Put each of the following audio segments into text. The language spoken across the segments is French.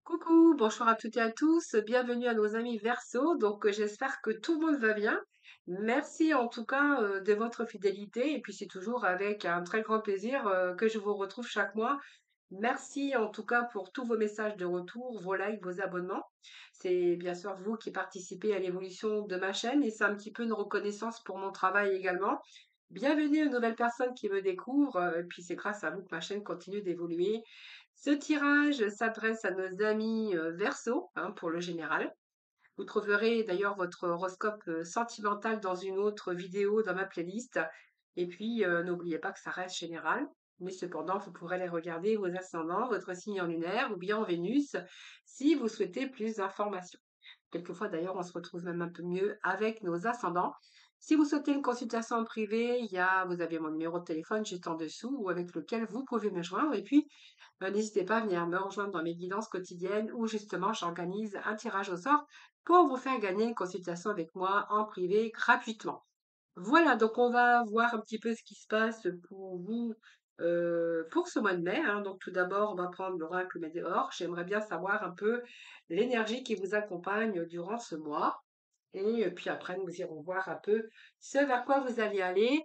Coucou, bonjour à toutes et à tous, bienvenue à nos amis Verseau. J'espère que tout le monde va bien. Merci en tout cas de votre fidélité et puis c'est toujours avec un très grand plaisir que je vous retrouve chaque mois. Merci en tout cas pour tous vos messages de retour, vos likes, vos abonnements. C'est bien sûr vous qui participez à l'évolution de ma chaîne et c'est un petit peu une reconnaissance pour mon travail également. Bienvenue aux nouvelles personnes qui me découvrent, et puis c'est grâce à vous que ma chaîne continue d'évoluer. Ce tirage s'adresse à nos amis Verseau, hein, pour le général. Vous trouverez d'ailleurs votre horoscope sentimental dans une autre vidéo dans ma playlist. Et puis, n'oubliez pas que ça reste général. Mais cependant, vous pourrez les regarder, vos ascendants, votre signe en lunaire ou bien en Vénus, si vous souhaitez plus d'informations. Quelquefois, d'ailleurs, on se retrouve même un peu mieux avec nos ascendants. Si vous souhaitez une consultation en privé, vous avez mon numéro de téléphone juste en dessous ou avec lequel vous pouvez me joindre. Et puis, n'hésitez pas à venir me rejoindre dans mes guidances quotidiennes où justement j'organise un tirage au sort pour vous faire gagner une consultation avec moi en privé gratuitement. Voilà, donc on va voir un petit peu ce qui se passe pour vous pour ce mois de mai, hein. Donc tout d'abord, on va prendre l'oracle Météor. J'aimerais bien savoir un peu l'énergie qui vous accompagne durant ce mois. Et puis après, nous irons voir un peu ce vers quoi vous allez aller.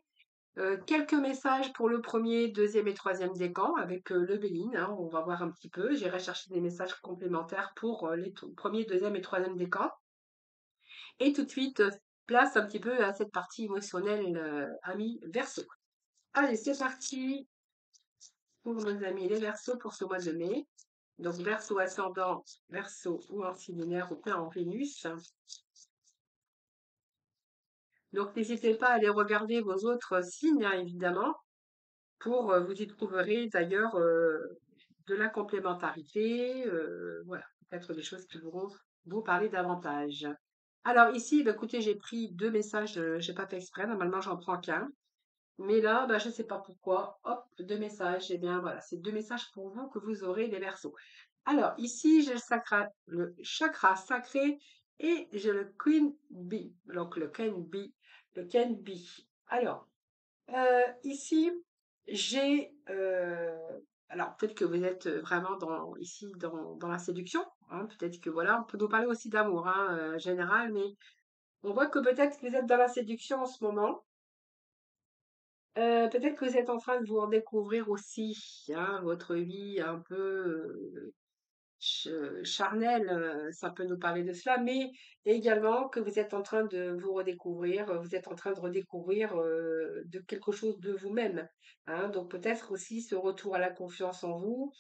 Quelques messages pour le premier, deuxième et troisième décan avec le Béline, hein, on va voir un petit peu. J'irai chercher des messages complémentaires pour les premier, deuxième et troisième décan. Et tout de suite, place un petit peu à cette partie émotionnelle, amis Verseau. Allez, c'est parti pour nos amis les Verseaux pour ce mois de mai. Donc Verseau ascendant, Verseau ou en signe lunaire ou bien en Vénus. Donc n'hésitez pas à aller regarder vos autres signes, hein, évidemment, pour vous y trouverez d'ailleurs de la complémentarité, voilà, peut-être des choses qui pourront vous parler davantage. Alors ici, bah, écoutez, j'ai pris 2 messages, j'ai pas fait exprès, normalement j'en prends qu'un. Mais là, bah, je ne sais pas pourquoi, hop, 2 messages. Eh bien voilà, c'est 2 messages pour vous que vous aurez les Verseaux. Alors ici, j'ai le chakra sacré et j'ai le Queen Bee. Donc le Queen Bee. Alors, ici, j'ai, alors peut-être que vous êtes vraiment ici dans la séduction, hein, peut-être que voilà, on peut nous parler aussi d'amour, hein, général, mais on voit que peut-être que vous êtes dans la séduction en ce moment. Peut-être que vous êtes en train de vous redécouvrir aussi, hein, votre vie un peu charnelle, ça peut nous parler de cela, mais également que vous êtes en train de vous redécouvrir, vous êtes en train de redécouvrir de quelque chose de vous-même, hein. Donc peut-être aussi ce retour à la confiance en vous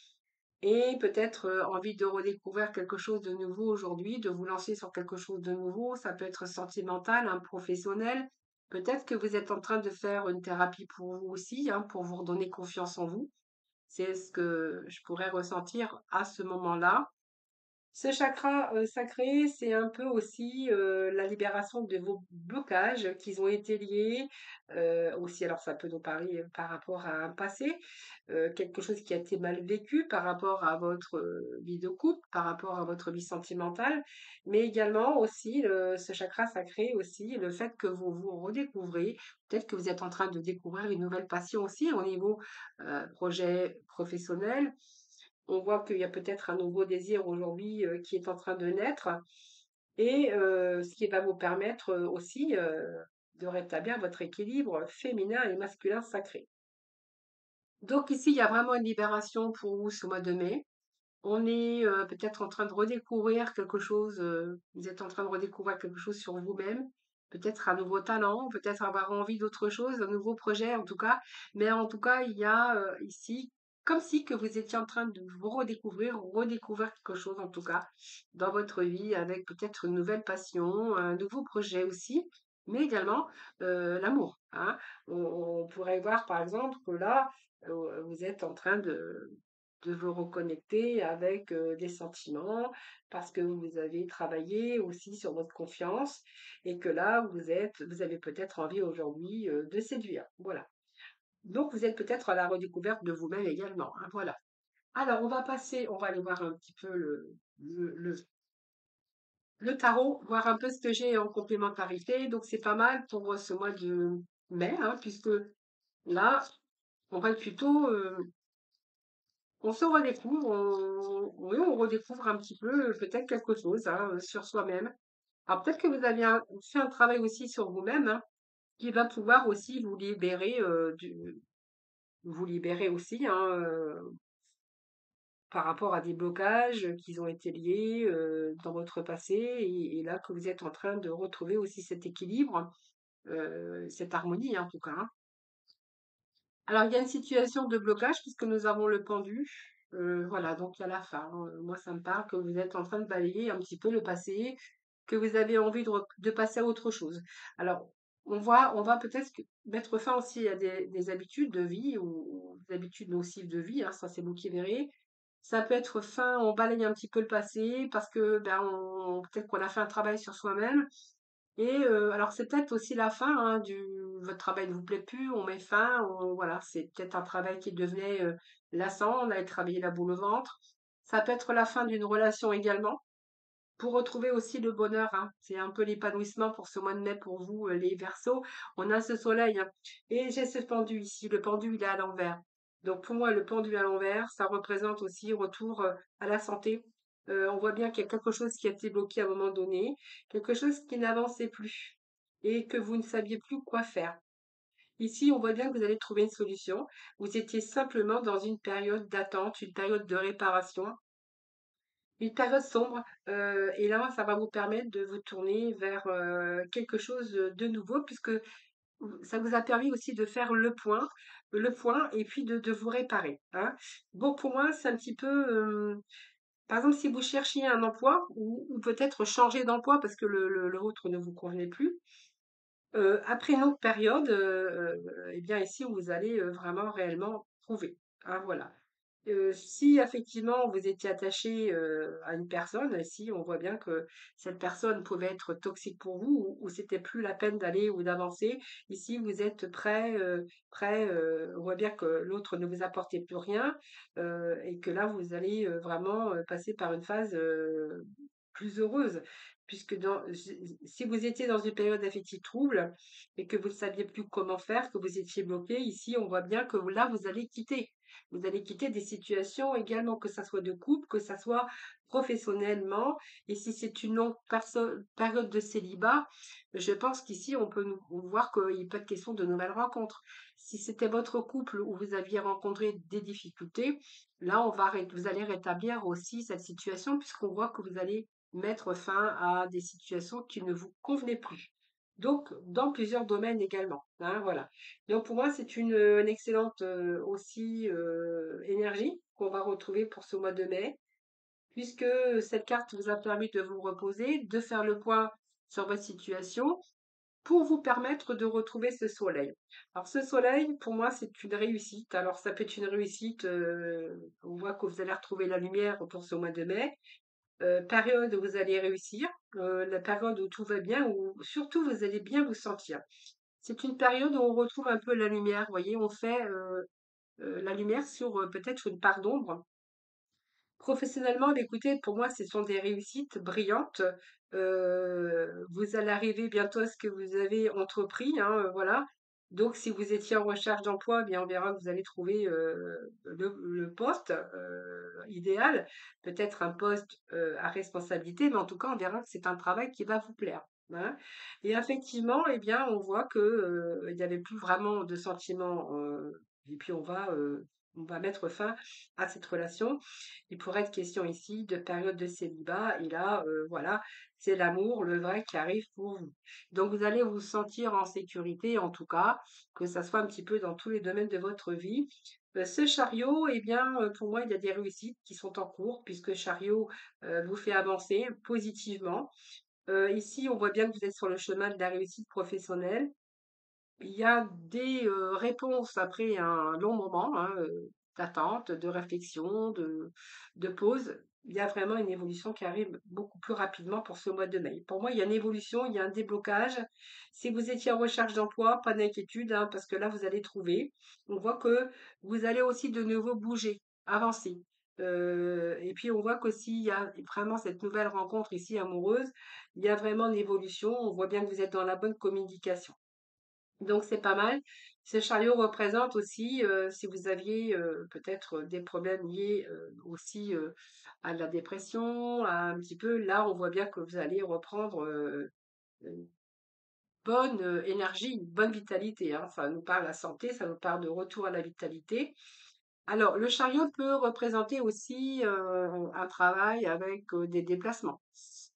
et peut-être envie de redécouvrir quelque chose de nouveau aujourd'hui, de vous lancer sur quelque chose de nouveau. Ça peut être sentimental, hein, professionnel. Peut-être que vous êtes en train de faire une thérapie pour vous aussi, hein, pour vous redonner confiance en vous. C'est ce que je pourrais ressentir à ce moment-là. Ce chakra sacré, c'est un peu aussi la libération de vos blocages qui ont été liés aussi. Alors, ça peut nous parler par rapport à un passé, quelque chose qui a été mal vécu par rapport à votre vie de couple, par rapport à votre vie sentimentale, mais également aussi ce chakra sacré aussi, le fait que vous vous redécouvrez. Peut-être que vous êtes en train de découvrir une nouvelle passion aussi au niveau projet professionnel. On voit qu'il y a peut-être un nouveau désir aujourd'hui qui est en train de naître et ce qui va vous permettre aussi de rétablir votre équilibre féminin et masculin sacré. Donc ici, il y a vraiment une libération pour vous ce mois de mai. On est peut-être en train de redécouvrir quelque chose, vous êtes en train de redécouvrir quelque chose sur vous-même, peut-être un nouveau talent, peut-être avoir envie d'autre chose, un nouveau projet en tout cas. Mais en tout cas, il y a ici, comme si que vous étiez en train de vous redécouvrir quelque chose en tout cas dans votre vie avec peut-être une nouvelle passion, un nouveau projet aussi, mais également l'amour, hein. On pourrait voir par exemple que là, vous êtes en train de vous reconnecter avec des sentiments parce que vous avez travaillé aussi sur votre confiance et que là, vous avez peut-être envie aujourd'hui de séduire. Voilà. Donc, vous êtes peut-être à la redécouverte de vous-même également, hein, voilà. Alors, on va aller voir un petit peu le, le, le tarot, voir un peu ce que j'ai en complémentarité. Donc, c'est pas mal pour ce mois de mai, hein, puisque là, on va plutôt on se redécouvre, oui, on redécouvre un petit peu, peut-être quelque chose, hein, sur soi-même. Alors peut-être que vous avez fait un travail aussi sur vous-même, hein, qui va pouvoir aussi vous libérer aussi, hein, par rapport à des blocages qui ont été liés, dans votre passé et là que vous êtes en train de retrouver aussi cet équilibre, cette harmonie, hein, en tout cas, hein. Alors il y a une situation de blocage puisque nous avons le pendu, voilà, donc il y a la fin, hein. Moi ça me parle que vous êtes en train de balayer un petit peu le passé, que vous avez envie de passer à autre chose. Alors on va peut-être mettre fin aussi à des habitudes de vie ou des habitudes nocives de vie, hein, ça c'est vous qui verrez. Ça peut être fin, on balaye un petit peu le passé parce que, ben, peut-être qu'on a fait un travail sur soi-même et alors c'est peut-être aussi la fin, hein, du votre travail ne vous plaît plus, on met fin, voilà, c'est peut-être un travail qui devenait, lassant, on avait travaillé la boule au ventre. Ça peut être la fin d'une relation également, pour retrouver aussi le bonheur, hein. C'est un peu l'épanouissement pour ce mois de mai pour vous, les Verseaux. On a ce soleil, hein, et j'ai ce pendu ici. Le pendu, il est à l'envers. Donc pour moi, le pendu à l'envers, ça représente aussi retour, à la santé. On voit bien qu'il y a quelque chose qui a été bloqué à un moment donné, quelque chose qui n'avançait plus et que vous ne saviez plus quoi faire. Ici, on voit bien que vous allez trouver une solution. Vous étiez simplement dans une période d'attente, une période de réparation, une période sombre, et là, ça va vous permettre de vous tourner vers, quelque chose, de nouveau puisque ça vous a permis aussi de faire le point et puis de vous réparer, hein. Bon, pour moi, c'est un petit peu, par exemple, si vous cherchiez un emploi ou peut-être changer d'emploi parce que le vôtre ne vous convenait plus, après une longue période, et bien ici, vous allez, vraiment réellement trouver, hein, voilà. Si effectivement vous étiez attaché, à une personne, si on voit bien que cette personne pouvait être toxique pour vous ou c'était plus la peine d'aller ou d'avancer. Ici, vous êtes on voit bien que l'autre ne vous apportait plus rien, et que là, vous allez, vraiment, passer par une phase, plus heureuse. Puisque si vous étiez dans une période affective trouble et que vous ne saviez plus comment faire, que vous étiez bloqué, ici, on voit bien que là, vous allez quitter. Vous allez quitter des situations également, que ça soit de couple, que ça soit professionnellement. Et si c'est une longue période de célibat, je pense qu'ici, on peut voir qu'il peut être question de nouvelles rencontres. Si c'était votre couple où vous aviez rencontré des difficultés, là, vous allez rétablir aussi cette situation puisqu'on voit que vous allez mettre fin à des situations qui ne vous convenaient plus. Donc, dans plusieurs domaines également, hein, voilà. Donc pour moi, c'est une excellente, aussi, énergie qu'on va retrouver pour ce mois de mai, puisque cette carte vous a permis de vous reposer, de faire le point sur votre situation pour vous permettre de retrouver ce soleil. Alors ce soleil, pour moi, c'est une réussite. Alors ça peut être une réussite, on voit que vous allez retrouver la lumière pour ce mois de mai, période où vous allez réussir, la période où tout va bien, où surtout vous allez bien vous sentir. C'est une période où on retrouve un peu la lumière, vous voyez? On fait, la lumière sur, peut-être une part d'ombre. Professionnellement, bah, écoutez, pour moi, ce sont des réussites brillantes. Vous allez arriver bientôt à ce que vous avez entrepris, hein, voilà. Donc si vous étiez en recherche d'emploi, eh bien, on verra que vous allez trouver, le poste, idéal. Peut-être un poste, à responsabilité, mais en tout cas, on verra que c'est un travail qui va vous plaire, hein. Et effectivement, eh bien, on voit que, il n'y avait plus vraiment de sentiments, et puis on va mettre fin à cette relation. Il pourrait être question ici de période de célibat et là, voilà, c'est l'amour, le vrai qui arrive pour vous. Donc vous allez vous sentir en sécurité en tout cas, que ça soit un petit peu dans tous les domaines de votre vie. Ce chariot, eh bien, pour moi, il y a des réussites qui sont en cours puisque chariot, vous fait avancer positivement. Ici, on voit bien que vous êtes sur le chemin de la réussite professionnelle. Il y a des, réponses après un long moment, hein, d'attente, de réflexion, de pause. Il y a vraiment une évolution qui arrive beaucoup plus rapidement pour ce mois de mai. Pour moi, il y a une évolution, il y a un déblocage. Si vous étiez en recherche d'emploi, pas d'inquiétude, hein, parce que là, vous allez trouver. On voit que vous allez aussi de nouveau bouger, avancer. Et puis on voit qu'aussi il y a vraiment cette nouvelle rencontre ici amoureuse, il y a vraiment une évolution. On voit bien que vous êtes dans la bonne communication. Donc c'est pas mal. Ce chariot représente aussi, si vous aviez peut-être des problèmes liés aussi à la dépression, à un petit peu, là on voit bien que vous allez reprendre une bonne énergie, une bonne vitalité, hein. Ça nous parle de la santé, ça nous parle de retour à la vitalité. Alors, le chariot peut représenter aussi un travail avec des déplacements.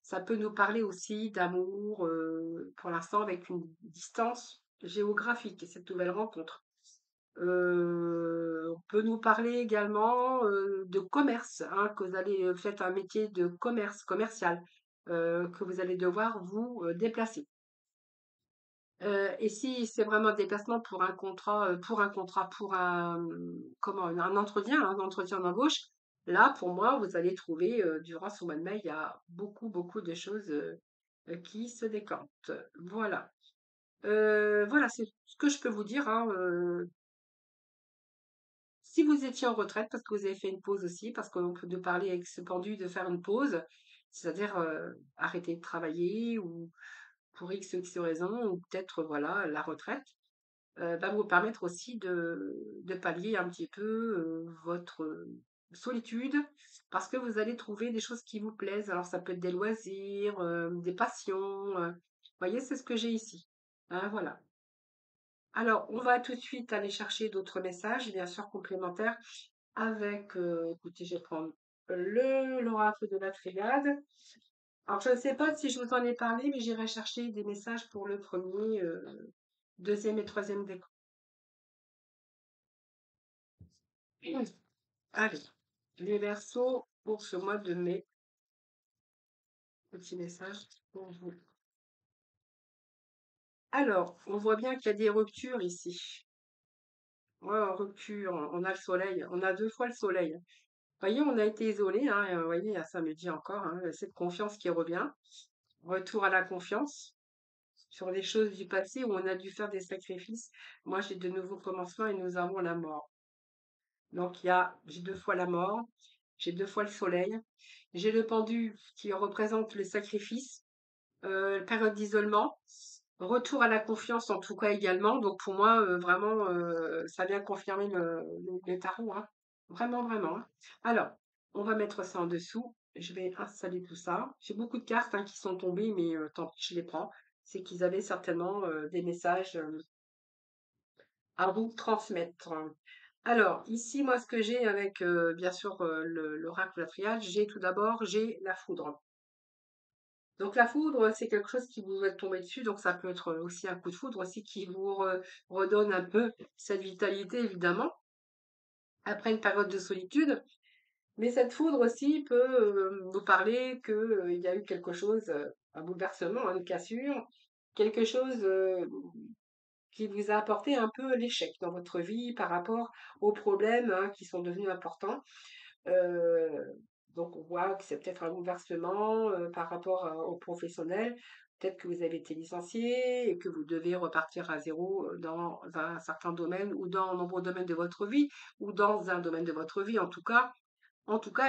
Ça peut nous parler aussi d'amour, pour l'instant avec une distance géographique et cette nouvelle rencontre. On peut nous parler également de commerce, hein, que vous allez faites un métier de commerce commercial, que vous allez devoir vous déplacer. Et si c'est vraiment un déplacement pour un entretien d'embauche, là, pour moi, vous allez trouver, durant ce mois de mai, il y a beaucoup, beaucoup de choses, qui se décantent. Voilà. Voilà, c'est ce que je peux vous dire, hein, si vous étiez en retraite parce que vous avez fait une pause aussi, parce qu'on peut nous parler avec ce pendu de faire une pause, c'est-à-dire, arrêter de travailler ou pour X ou X raison ou peut-être, voilà, la retraite. Va vous permettre aussi de pallier un petit peu votre solitude parce que vous allez trouver des choses qui vous plaisent. Alors ça peut être des loisirs, des passions. Vous voyez, c'est ce que j'ai ici. Hein, voilà. Alors, on va tout de suite aller chercher d'autres messages, bien sûr complémentaires, avec, écoutez, je vais prendre l'oracle de la triade. Alors, je ne sais pas si je vous en ai parlé, mais j'irai chercher des messages pour le premier, deuxième et troisième décan. Allez, les Verseaux pour ce mois de mai. Petit message pour vous. Alors, on voit bien qu'il y a des ruptures ici. Ouais, en rupture, on a le soleil, on a deux fois le soleil. Vous voyez, on a été isolé, hein, et vous voyez, ça me dit encore, hein, cette confiance qui revient. Retour à la confiance sur les choses du passé où on a dû faire des sacrifices. Moi, j'ai de nouveaux commencements et nous avons la mort. Donc, j'ai deux fois la mort, j'ai deux fois le soleil, j'ai le pendu qui représente le sacrifice, période d'isolement, retour à la confiance en tout cas également. Donc pour moi, vraiment, ça vient confirmer le tarot, hein. Vraiment, vraiment, hein. Alors, on va mettre ça en dessous. Je vais installer tout ça. J'ai beaucoup de cartes hein, qui sont tombées, mais tant pis, je les prends. C'est qu'ils avaient certainement des messages à vous transmettre. Alors, ici, moi, ce que j'ai avec, bien sûr, l'oracle de la triade, j'ai tout d'abord, j'ai la foudre. Donc la foudre, c'est quelque chose qui vous est tombé dessus, donc ça peut être aussi un coup de foudre aussi qui vous redonne un peu cette vitalité, évidemment, après une période de solitude. Mais cette foudre aussi peut vous parler que, il y a eu quelque chose, un bouleversement, hein, une cassure, quelque chose qui vous a apporté un peu l'échec dans votre vie par rapport aux problèmes hein, qui sont devenus importants. Heu, donc on voit que c'est peut-être un bouleversement, par rapport aux professionnels. Peut-être que vous avez été licencié et que vous devez repartir à zéro, dans un certain domaine ou dans de nombreux domaines de votre vie ou dans un domaine de votre vie en tout cas,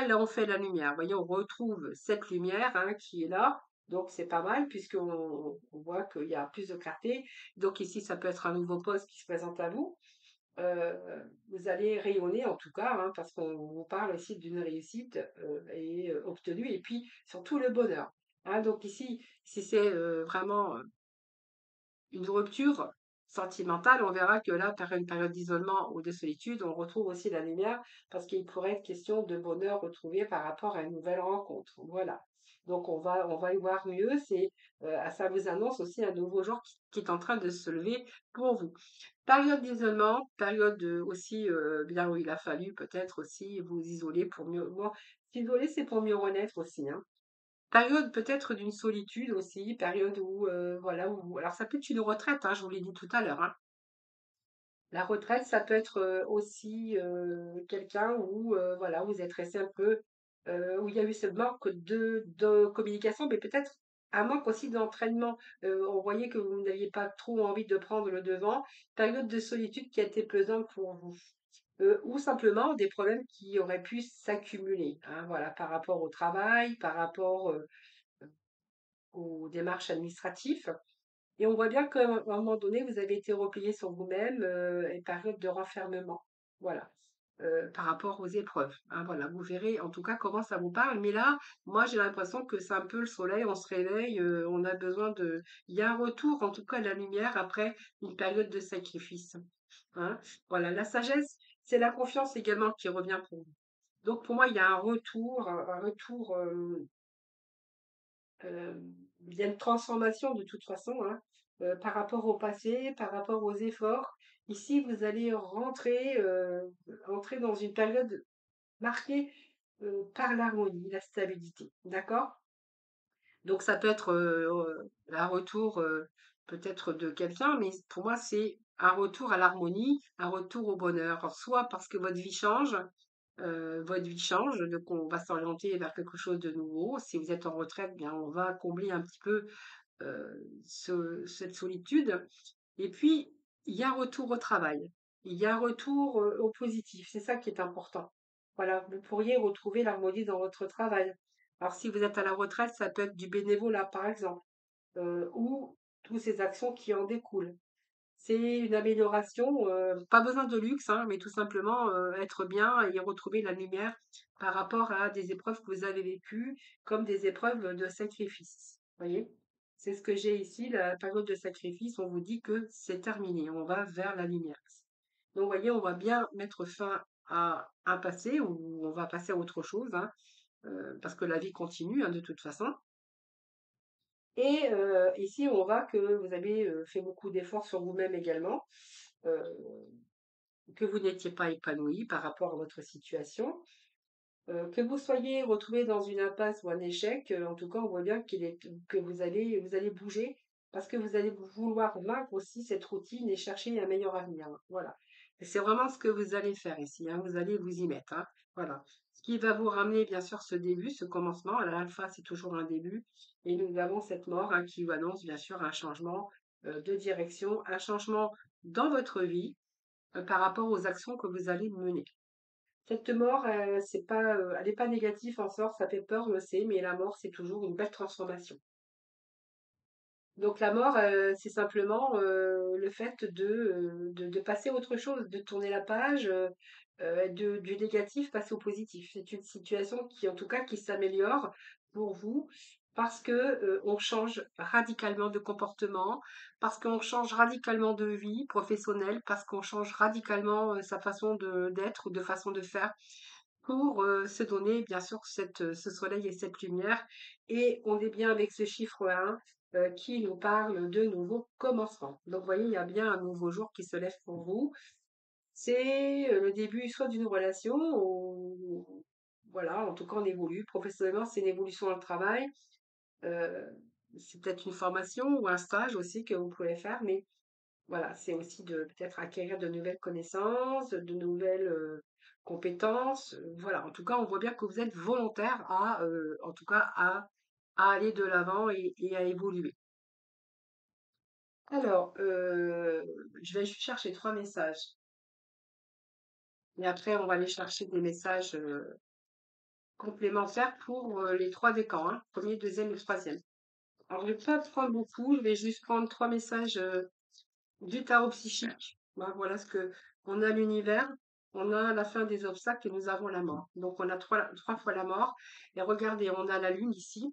là, on fait la lumière. Vous voyez, on retrouve cette lumière, hein, qui est là. Donc c'est pas mal puisqu'on voit qu'il y a plus de clarté. Donc ici, ça peut être un nouveau poste qui se présente à vous. Heu, vous allez rayonner en tout cas, hein, parce qu'on vous parle ici d'une réussite, obtenue et puis surtout le bonheur, hein. Donc ici, si c'est, vraiment, une rupture sentimentale, on verra que là, par une période d'isolement ou de solitude, on retrouve aussi la lumière parce qu'il pourrait être question de bonheur retrouvé par rapport à une nouvelle rencontre. Voilà. Donc on va y voir mieux. Ça vous annonce aussi un nouveau jour qui est en train de se lever pour vous. Période d'isolement, période aussi bien où il a fallu peut-être aussi vous isoler pour mieux. Bon, s'isoler, c'est pour mieux renaître aussi, hein. Période peut-être d'une solitude aussi, période où, voilà, où alors ça peut être une retraite, hein, je vous l'ai dit tout à l'heure, hein. La retraite, ça peut être, aussi, quelqu'un où, voilà, vous êtes resté un peu, où il y a eu ce manque de communication, mais peut-être un manque aussi d'entraînement. On voyait que vous n'aviez pas trop envie de prendre le devant. Période de solitude qui a été pesante pour vous. Ou simplement des problèmes qui auraient pu s'accumuler, hein, voilà, par rapport au travail, par rapport, aux démarches administratives. Et on voit bien qu'à un moment donné, vous avez été replié sur vous-même, et période de renfermement. Voilà. Par rapport aux épreuves, hein, voilà, vous verrez en tout cas comment ça vous parle. Mais là, moi j'ai l'impression que c'est un peu le soleil, on se réveille, on a besoin de il y a un retour en tout cas de la lumière après une période de sacrifice, hein. Voilà, la sagesse, c'est la confiance également qui revient pour vous. Donc pour moi, il y a un retour, un retour, il y a une transformation de toute façon, hein, par rapport au passé, par rapport aux efforts. Ici, vous allez entrer dans une période marquée par l'harmonie, la stabilité. D'accord? Donc ça peut être un retour peut-être de quelqu'un, mais pour moi, c'est un retour à l'harmonie, un retour au bonheur. Soit parce que votre vie change, donc on va s'orienter vers quelque chose de nouveau. Si vous êtes en retraite, bien on va combler un petit peu cette solitude. Et puis, il y a un retour au travail. Il y a un retour au positif. C'est ça qui est important. Voilà, vous pourriez retrouver l'harmonie dans votre travail. Alors, si vous êtes à la retraite, ça peut être du bénévolat, par exemple, ou toutes ces actions qui en découlent. C'est une amélioration, pas besoin de luxe, hein, mais tout simplement être bien et retrouver la lumière par rapport à des épreuves que vous avez vécues, comme des épreuves de sacrifice. Voyez? C'est ce que j'ai ici, la période de sacrifice, on vous dit que c'est terminé, on va vers la lumière. Donc, vous voyez, on va bien mettre fin à un passé ou on va passer à autre chose, hein, parce que la vie continue, hein, de toute façon. Et ici, on voit que vous avez fait beaucoup d'efforts sur vous-même également, euh, que vous n'étiez pas épanoui par rapport à votre situation, que vous soyez retrouvé dans une impasse ou un échec, en tout cas, on voit bien que vous allez bouger parce que vous allez vouloir vaincre aussi cette routine et chercher un meilleur avenir, hein. Voilà. Et c'est vraiment ce que vous allez faire ici, hein. Vous allez vous y mettre, hein. Voilà. Ce qui va vous ramener, bien sûr, ce début, ce commencement. À l'alpha, c'est toujours un début. Et nous avons cette mort, hein, qui vous annonce, bien sûr, un changement de direction, un changement dans votre vie par rapport aux actions que vous allez mener. Cette mort, c'est pas, elle n'est pas négative en sort, ça fait peur, je le sais, mais la mort, c'est toujours une belle transformation. Donc la mort, c'est simplement le fait de passer à autre chose, de tourner la page, du négatif passer au positif. C'est une situation qui, en tout cas, qui s'améliore pour vous parce que on change radicalement de comportement, parce qu'on change radicalement de vie professionnelle, parce qu'on change radicalement sa façon d'être ou de façon de faire pour se donner bien sûr ce soleil et cette lumière. Et on est bien avec ce chiffre 1 qui nous parle de nouveaux commencements. Donc vous voyez, il y a bien un nouveau jour qui se lève pour vous. C'est le début soit d'une relation ou voilà, en tout cas on évolue. Professionnellement, c'est une évolution dans le travail. Euh, c'est peut-être une formation ou un stage aussi que vous pouvez faire, mais voilà, c'est aussi de peut-être acquérir de nouvelles connaissances, de nouvelles compétences. Voilà, en tout cas, on voit bien que vous êtes volontaire en tout cas, à aller de l'avant et à évoluer. Alors, je vais juste chercher trois messages. Et après, on va aller chercher des messages complémentaires pour les trois décans, hein, premier, deuxième et troisième. Alors, je ne vais pas prendre beaucoup, je vais juste prendre trois messages du tarot psychique. Ben, voilà ce que on a l'univers, on a la fin des obstacles et nous avons la mort. Donc on a trois fois la mort. Et regardez, on a la lune ici,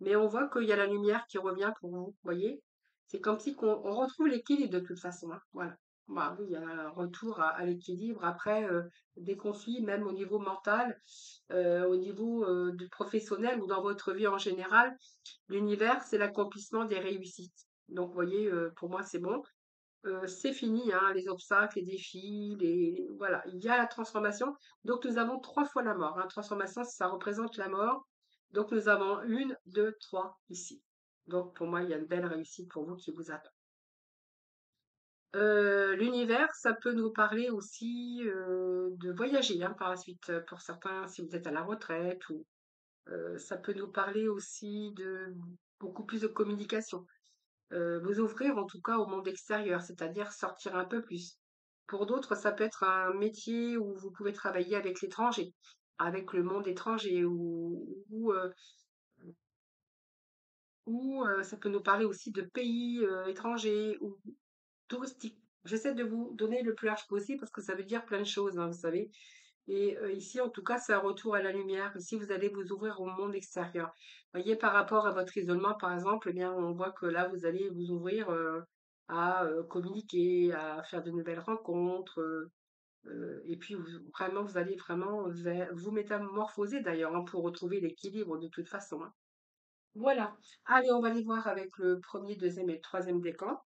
mais on voit qu'il y a la lumière qui revient pour vous. Voyez, c'est comme si on retrouve l'équilibre de toute façon, hein. Voilà. Bah oui, il y a un retour à l'équilibre après des conflits, même au niveau mental, au niveau du professionnel ou dans votre vie en général. L'univers, c'est l'accomplissement des réussites. Donc, vous voyez, pour moi, c'est bon. C'est fini, hein, les obstacles, les défis, voilà, il y a la transformation. Donc nous avons trois fois la mort, hein. Transformation, ça représente la mort. Donc nous avons une, deux, trois ici. Donc pour moi, il y a une belle réussite pour vous qui vous attend. L'univers, ça peut nous parler aussi de voyager, hein, par la suite. Pour certains, si vous êtes à la retraite, ou ça peut nous parler aussi de beaucoup plus de communication. Vous ouvrir en tout cas au monde extérieur, c'est-à-dire sortir un peu plus. Pour d'autres, ça peut être un métier où vous pouvez travailler avec l'étranger, avec le monde étranger, ou ça peut nous parler aussi de pays étrangers ou touristiques. J'essaie de vous donner le plus large possible parce que ça veut dire plein de choses, hein, vous savez. Et ici, en tout cas, c'est un retour à la lumière. Ici, vous allez vous ouvrir au monde extérieur. Vous voyez, par rapport à votre isolement, par exemple, eh bien, on voit que là, vous allez vous ouvrir à communiquer, à faire de nouvelles rencontres. Et puis, vraiment, vous allez vraiment vous métamorphoser d'ailleurs, hein, pour retrouver l'équilibre de toute façon, hein. Voilà. Allez, on va aller voir avec le premier, deuxième et le troisième décan.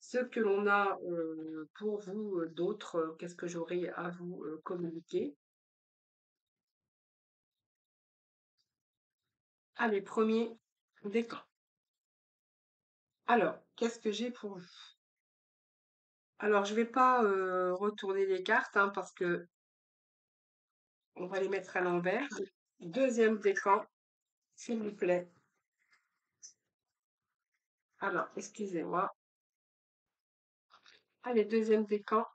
Ce que l'on a pour vous d'autres, qu'est-ce que j'aurai à vous communiquer? Allez, premier décan. Alors, qu'est-ce que j'ai pour vous? Alors, je vais pas retourner les cartes hein, parce que on va les mettre à l'envers. Deuxième décan, s'il vous plaît. Alors, excusez-moi. Allez, deuxième décan.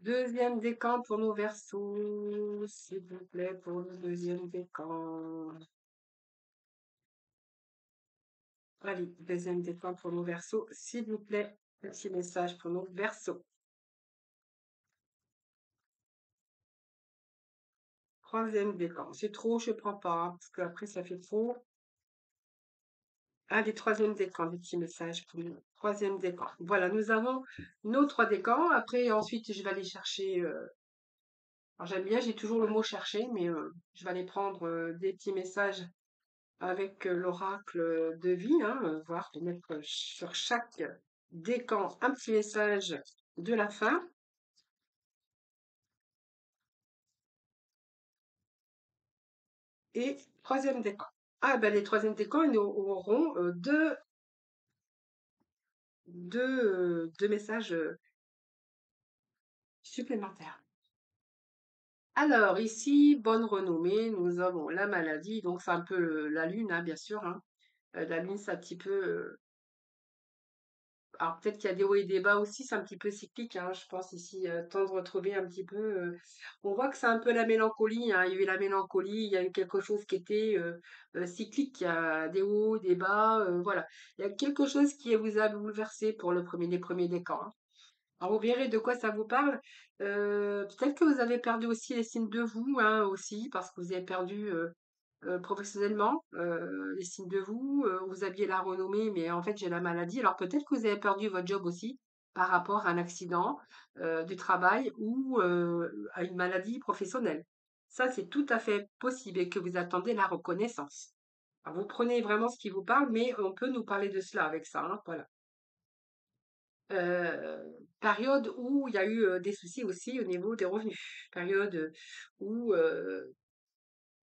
Deuxième décan pour nos versos, s'il vous plaît, pour le deuxième décan. Allez, deuxième décan pour nos versos, s'il vous plaît. Petit message pour nos versos. Troisième décan. C'est trop, je prends pas, hein, parce qu'après ça fait trop. Allez, troisième décan, des petits messages pour nous. Troisième décan. Voilà, nous avons nos trois décans. Après, ensuite, je vais aller chercher. Alors j'aime bien, j'ai toujours le mot chercher, mais je vais aller prendre des petits messages avec l'oracle de vie, hein, voir, de mettre sur chaque décan un petit message de la fin. Et troisième décan. Ah ben les troisième décans, ils auront deux messages supplémentaires. Alors ici, bonne renommée, nous avons la maladie, donc c'est un peu la lune, hein, bien sûr, hein. La lune, c'est un petit peu, alors peut-être qu'il y a des hauts et des bas aussi, c'est un petit peu cyclique, hein, je pense ici, temps de retrouver un petit peu. On voit que c'est un peu la mélancolie, hein, il y a eu la mélancolie, il y a eu quelque chose qui était cyclique, il y a des hauts, des bas, voilà. Il y a quelque chose qui vous a bouleversé pour les premiers décans, hein. Alors vous verrez de quoi ça vous parle. Peut-être que vous avez perdu aussi l'estime de vous, hein, aussi, parce que vous avez perdu professionnellement l'estime de vous. Vous aviez la renommée, mais en fait j'ai la maladie. Alors peut-être que vous avez perdu votre job aussi par rapport à un accident du travail ou à une maladie professionnelle. Ça, c'est tout à fait possible et que vous attendez la reconnaissance. Alors, vous prenez vraiment ce qui vous parle, mais on peut nous parler de cela avec ça, hein, voilà. Période où il y a eu des soucis aussi au niveau des revenus. Période où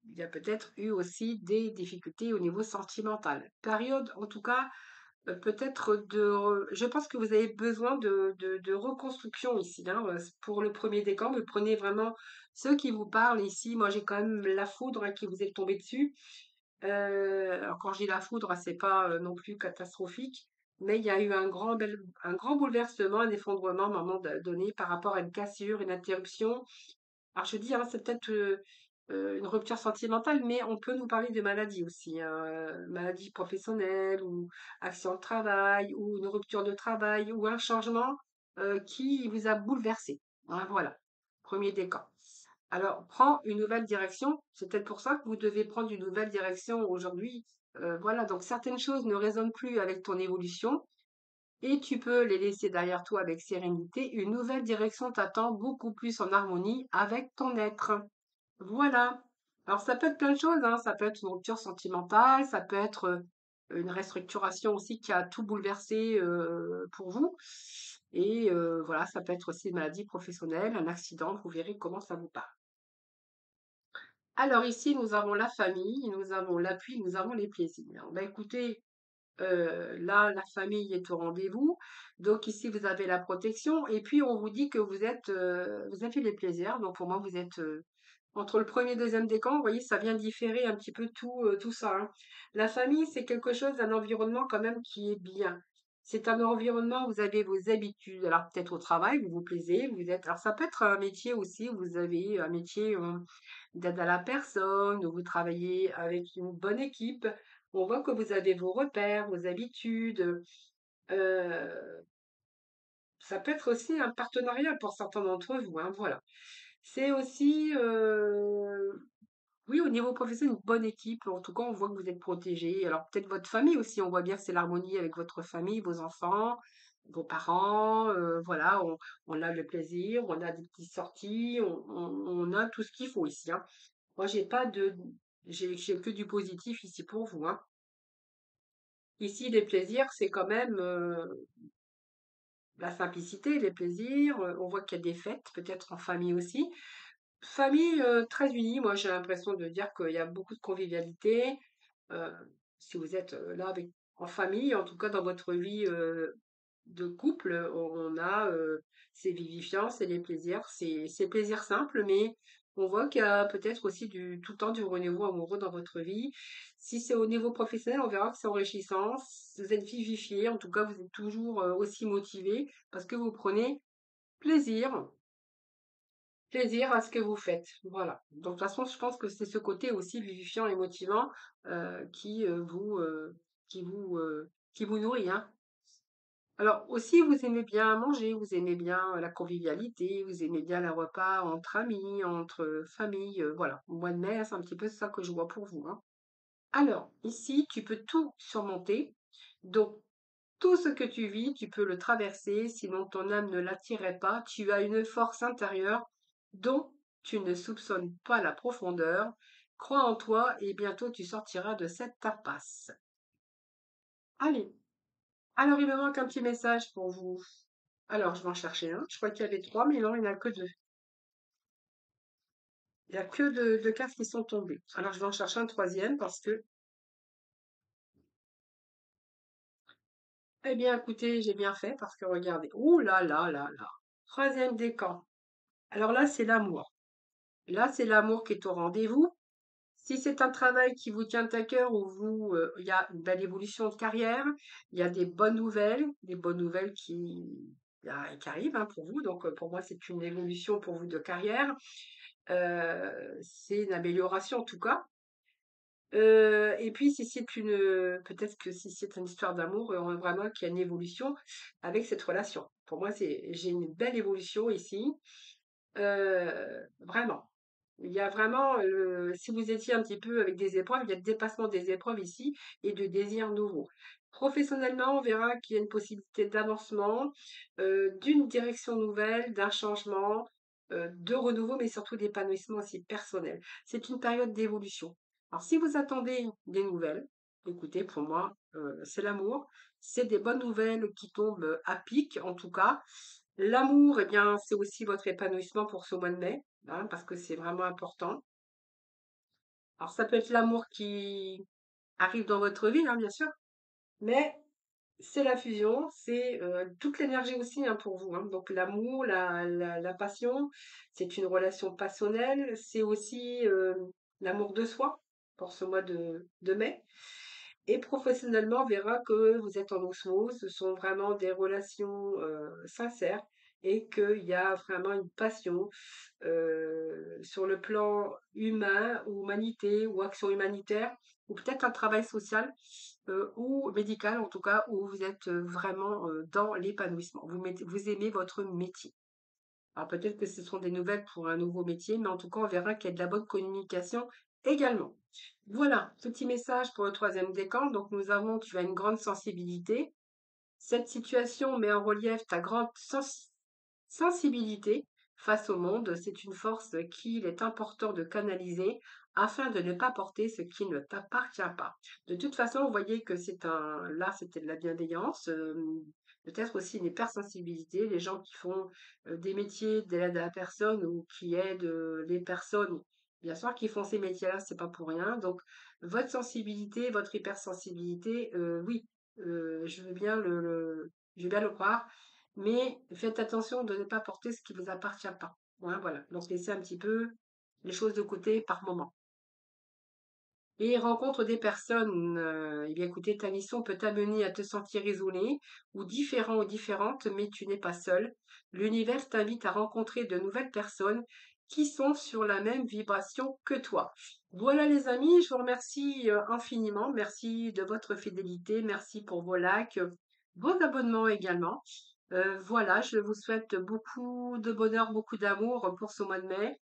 il y a peut-être eu aussi des difficultés au niveau sentimental. Période, en tout cas, peut-être je pense que vous avez besoin de reconstruction ici, hein, pour le premier décan, mais prenez vraiment ceux qui vous parlent ici. Moi, j'ai quand même la foudre hein, qui vous est tombée dessus. Alors quand je dis la foudre, c'est pas non plus catastrophique, mais il y a eu un grand bouleversement, un effondrement à un moment donné par rapport à une cassure, une interruption. Alors je dis, hein, c'est peut-être une rupture sentimentale, mais on peut nous parler de maladie aussi, hein, maladie professionnelle ou accident de travail ou une rupture de travail ou un changement qui vous a bouleversé, hein, voilà, premier décan. Alors, prends une nouvelle direction. C'est peut-être pour ça que vous devez prendre une nouvelle direction aujourd'hui. Voilà, donc certaines choses ne résonnent plus avec ton évolution et tu peux les laisser derrière toi avec sérénité. Une nouvelle direction t'attend beaucoup plus en harmonie avec ton être. Voilà. Alors, ça peut être plein de choses, hein. Ça peut être une rupture sentimentale, ça peut être une restructuration aussi qui a tout bouleversé pour vous. Et voilà, ça peut être aussi une maladie professionnelle, un accident. Vous verrez comment ça vous parle. Alors ici, nous avons la famille, nous avons l'appui, nous avons les plaisirs. Ben écoutez, là, la famille est au rendez-vous. Donc ici, vous avez la protection. Et puis, on vous dit que vous avez les plaisirs. Donc pour moi, vous êtes entre le premier et le deuxième décan. Vous voyez, ça vient différer un petit peu tout ça, hein. La famille, c'est quelque chose, un environnement quand même qui est bien. C'est un environnement où vous avez vos habitudes. Alors peut-être au travail, vous vous plaisez, vous êtes. Alors ça peut être un métier aussi. Où vous avez un métier d'aide à la personne, où vous travaillez avec une bonne équipe. On voit que vous avez vos repères, vos habitudes. Euh, Ça peut être aussi un partenariat pour certains d'entre vous, hein, voilà. C'est aussi, oui, au niveau professionnel, une bonne équipe. En tout cas, on voit que vous êtes protégés. Alors peut-être votre famille aussi, on voit bien que c'est l'harmonie avec votre famille, vos enfants, vos parents. Voilà, on a le plaisir, on a des petites sorties, on a tout ce qu'il faut ici, hein. Moi, j'ai que du positif ici pour vous, hein. Ici, les plaisirs, c'est quand même la simplicité, les plaisirs. On voit qu'il y a des fêtes, peut-être en famille aussi. Famille, très unie, moi j'ai l'impression de dire qu'il y a beaucoup de convivialité. Heu, Si vous êtes, là avec en famille, en tout cas dans votre vie, de couple, on a, c'est vivifiant, c'est les plaisirs, c'est plaisirs simples, mais on voit qu'il y a peut-être aussi du tout le temps du renouveau amoureux dans votre vie. Si c'est au niveau professionnel, on verra que c'est enrichissant. Vous êtes vivifié, en tout cas vous êtes toujours, aussi motivé parce que vous prenez plaisir plaisir à ce que vous faites. Voilà. Donc, de toute façon, je pense que c'est ce côté aussi vivifiant et motivant qui qui vous nourrit, hein. Alors, aussi, vous aimez bien manger, vous aimez bien la convivialité, vous aimez bien les repas entre amis, entre familles. Voilà. Au mois de mai, c'est un petit peu ça que je vois pour vous, hein. Alors, ici, tu peux tout surmonter. Donc, tout ce que tu vis, tu peux le traverser, sinon ton âme ne l'attirait pas. Tu as une force intérieure dont tu ne soupçonnes pas la profondeur. Crois en toi et bientôt tu sortiras de cette impasse. Allez, alors il me manque un petit message pour vous. Alors, je vais en chercher un. Je crois qu'il y avait trois, mais non, il n'y en a que deux. Il n'y a que deux cartes qui sont tombées. Alors, je vais en chercher un troisième parce que, eh bien, écoutez, j'ai bien fait parce que regardez. Ouh là là là là. Troisième décan. Alors là, c'est l'amour. Là, c'est l'amour qui est au rendez-vous. Si c'est un travail qui vous tient à cœur, où il y a une belle évolution de carrière, il y a des bonnes nouvelles qui arrivent hein, pour vous. Donc, pour moi, c'est une évolution pour vous de carrière. C'est une amélioration en tout cas. Et puis, si c'est peut-être que si c'est une histoire d'amour, vraiment qu'il y a une évolution avec cette relation. Pour moi, j'ai une belle évolution ici. Vraiment. Il y a vraiment, si vous étiez un petit peu avec des épreuves, il y a le dépassement des épreuves ici et de désirs nouveaux. Professionnellement, on verra qu'il y a une possibilité d'avancement, d'une direction nouvelle, d'un changement, de renouveau, mais surtout d'épanouissement aussi personnel. C'est une période d'évolution. Alors, si vous attendez des nouvelles, écoutez, pour moi, c'est l'amour. C'est des bonnes nouvelles qui tombent à pic, en tout cas. L'amour, eh bien, c'est aussi votre épanouissement pour ce mois de mai, hein, parce que c'est vraiment important. Alors, ça peut être l'amour qui arrive dans votre vie, hein, bien sûr, mais c'est la fusion, c'est toute l'énergie aussi hein, pour vous, hein. Donc, l'amour, la passion, c'est une relation passionnelle, c'est aussi l'amour de soi pour ce mois de mai. Et professionnellement, on verra que vous êtes en osmose, ce sont vraiment des relations sincères et qu'il y a vraiment une passion sur le plan humain, ou humanité, ou action humanitaire, ou peut-être un travail social ou médical en tout cas, où vous êtes vraiment dans l'épanouissement. Vous aimez votre métier. Alors peut-être que ce sont des nouvelles pour un nouveau métier, mais en tout cas, on verra qu'il y a de la bonne communication également. Voilà, petit message pour le troisième décan. Donc tu as une grande sensibilité. Cette situation met en relief ta grande sensibilité face au monde. C'est une force qu'il est important de canaliser afin de ne pas porter ce qui ne t'appartient pas. De toute façon, vous voyez que là, c'était de la bienveillance, peut-être aussi une hypersensibilité, les gens qui font des métiers de l'aide à la personne ou qui aident les personnes. Bien sûr qu'ils font ces métiers-là, c'est pas pour rien. Donc, votre sensibilité, votre hypersensibilité, oui, je veux bien le croire, mais faites attention de ne pas porter ce qui vous appartient pas. Ouais, voilà. Donc laissez un petit peu les choses de côté par moment. et rencontre des personnes, eh bien écoutez, ta mission peut t'amener à te sentir isolé ou différent ou différente, mais tu n'es pas seul. L'univers t'invite à rencontrer de nouvelles personnes qui sont sur la même vibration que toi. Voilà les amis, je vous remercie infiniment. Merci de votre fidélité, merci pour vos likes, vos abonnements également. Voilà, je vous souhaite beaucoup de bonheur, beaucoup d'amour pour ce mois de mai.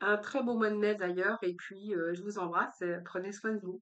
Un très beau mois de mai d'ailleurs, et puis je vous embrasse, prenez soin de vous.